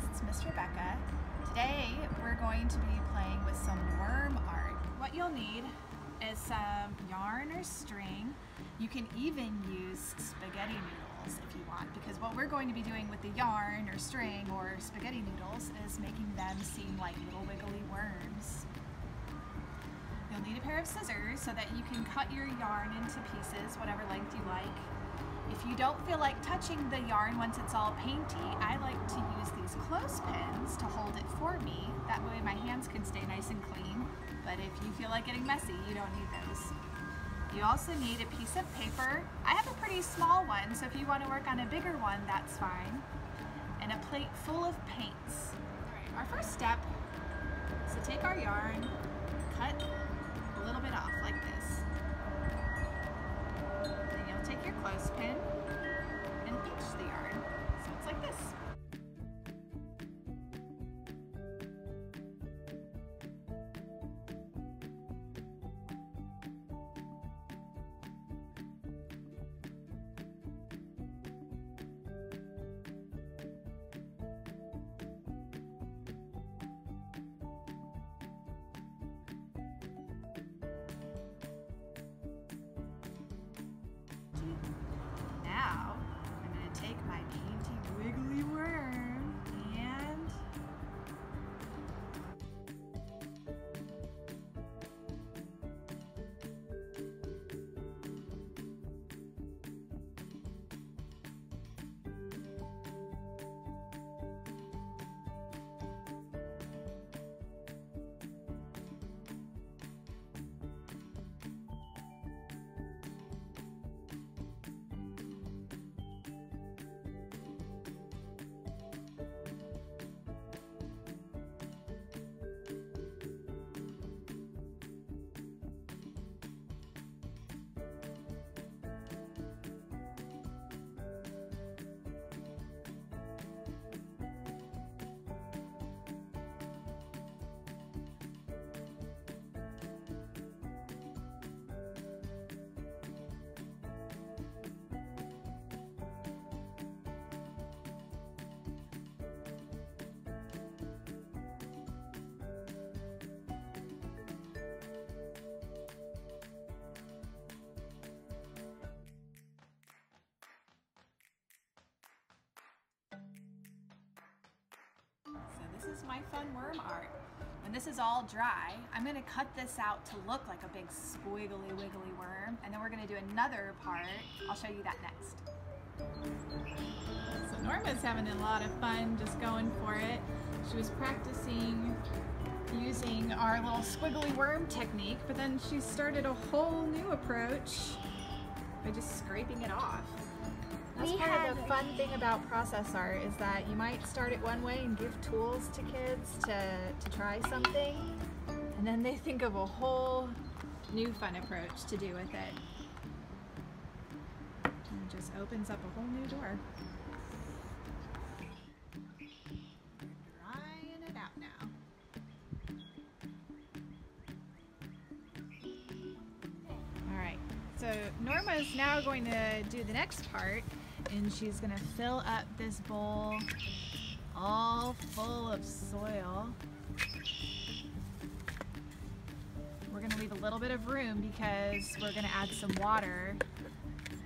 friends, it's Miss Rebecca. Today we're going to be playing with some worm art. What you'll need is some yarn or string. You can even use spaghetti noodles if you want, because what we're going to be doing with the yarn or string or spaghetti noodles is making them seem like little wiggly worms. You'll need a pair of scissors so that you can cut your yarn into pieces, whatever length you like. If you don't feel like touching the yarn once it's all painty, I like to use these clothespins to hold it for me. That way my hands can stay nice and clean. But if you feel like getting messy, you don't need those. You also need a piece of paper. I have a pretty small one, so if you want to work on a bigger one, that's fine. And a plate full of paints. All right, our first step is to take our yarn, cut a little bit off like this. Then you'll take your clothespin and pinch the yarn. So it's like this. Now, I'm going to take my painty wiggly worm and this is my fun worm art. When this is all dry, I'm going to cut this out to look like a big squiggly wiggly worm, and then we're going to do another part. I'll show you that next. So Norma's having a lot of fun just going for it. She was practicing using our little squiggly worm technique, but then she started a whole new approach by just scraping it off. That's part of the fun thing about process art, is that you might start it one way and give tools to kids to try something, and then they think of a whole new fun approach to do with it. And it just opens up a whole new door. Drying it out now. Alright, so Norma's now going to do the next part. And she's gonna fill up this bowl all full of soil. We're gonna leave a little bit of room because we're gonna add some water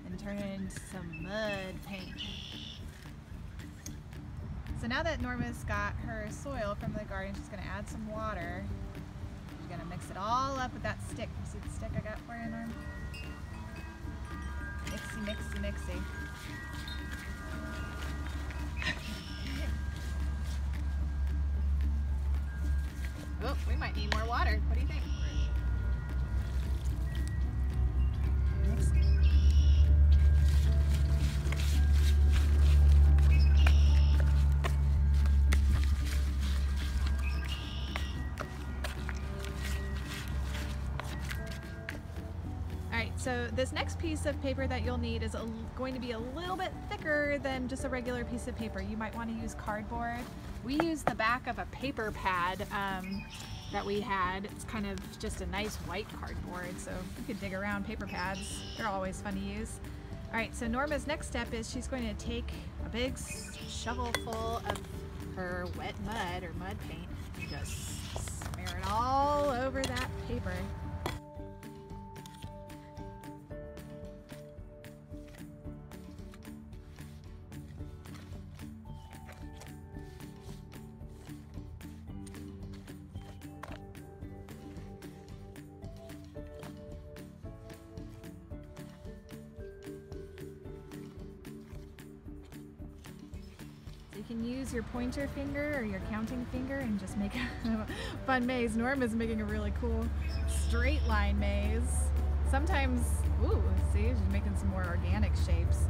and turn it into some mud paint. So now that Norma's got her soil from the garden, she's gonna add some water. She's gonna mix it all up with that stick. You see the stick I got for you, Norm? Mixy, mixy, mixy. Oh, we might need more water. What do you think? Mix. Alright, so this next piece of paper that you'll need is going to be a little bit thicker than just a regular piece of paper. You might want to use cardboard. We use the back of a paper pad that we had. It's kind of just a nice white cardboard, so you could dig around paper pads. They're always fun to use. All right, so Norma's next step is she's going to take a big shovel full of her wet mud or mud paint and just smear it all over that paper. You can use your pointer finger or your counting finger and just make a fun maze. Norm is making a really cool straight line maze. Sometimes, ooh, see, she's making some more organic shapes.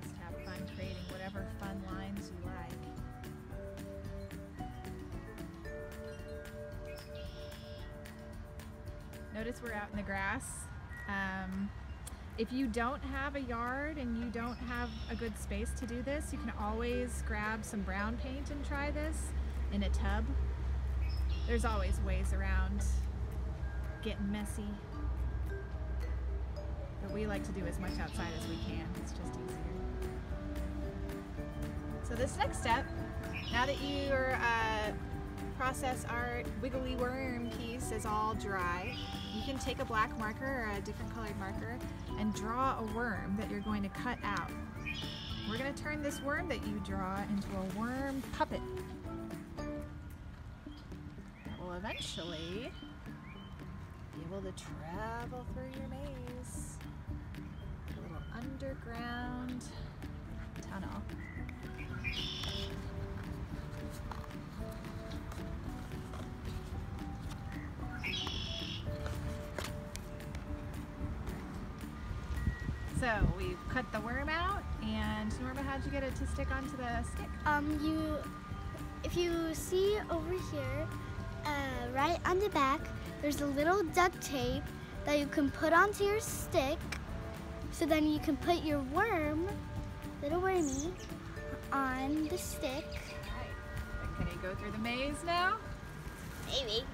Just have fun creating whatever fun lines you like. Notice we're out in the grass. If you don't have a yard and you don't have a good space to do this, you can always grab some brown paint and try this in a tub. There's always ways around getting messy. But we like to do as much outside as we can. It's just easier. So this next step, now that your process art Wiggly Worm piece is all dry, you can take a black marker or a different colored marker and draw a worm that you're going to cut out. We're going to turn this worm that you draw into a worm puppet that will eventually be able to travel through your maze. A little underground tunnel. So we've cut the worm out, and Norma, how'd you get it to stick onto the stick? If you see over here, right on the back, there's a little duct tape that you can put onto your stick, so then you can put your worm, little wormy, on the stick. All right. Can you go through the maze now? Maybe.